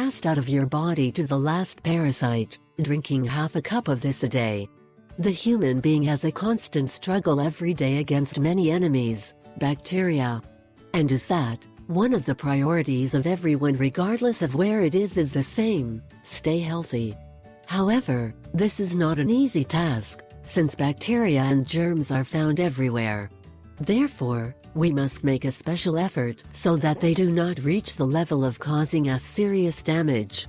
passed out of your body to the last parasite, drinking half a cup of this a day. The human being has a constant struggle every day against many enemies, bacteria. And is that one of the priorities of everyone regardless of where it is the same: stay healthy. However, this is not an easy task, since bacteria and germs are found everywhere. Therefore, we must make a special effort so that they do not reach the level of causing us serious damage.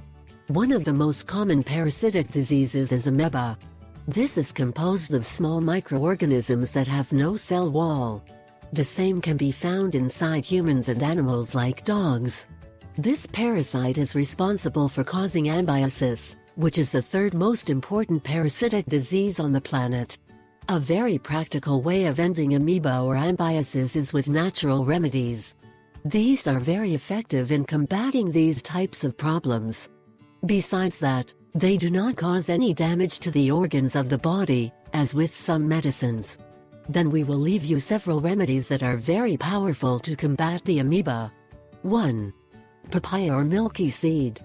One of the most common parasitic diseases is amoeba. This is composed of small microorganisms that have no cell wall. The same can be found inside humans and animals like dogs. This parasite is responsible for causing amebiosis, which is the third most important parasitic disease on the planet. A very practical way of ending amoeba or amebiosis is with natural remedies. These are very effective in combating these types of problems. Besides that, they do not cause any damage to the organs of the body, as with some medicines. Then we will leave you several remedies that are very powerful to combat the amoeba. 1. Papaya or milky seed.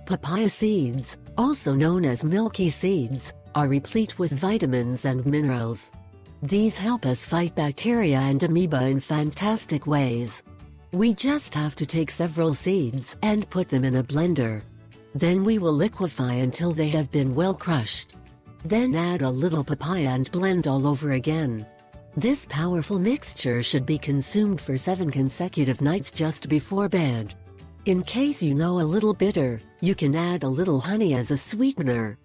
Papaya seeds, also known as milky seeds, are replete with vitamins and minerals. These help us fight bacteria and amoeba in fantastic ways. We just have to take several seeds and put them in a blender. Then we will liquefy until they have been well crushed. Then add a little papaya and blend all over again. This powerful mixture should be consumed for 7 consecutive nights just before bed. In case you know a little bitter, you can add a little honey as a sweetener.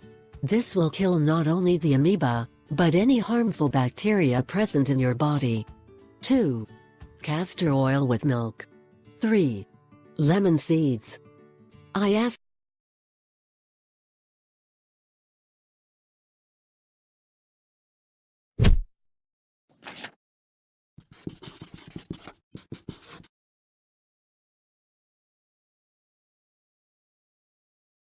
This will kill not only the amoeba, but any harmful bacteria present in your body. 2. Castor oil with milk. 3. Lemon seeds. I ask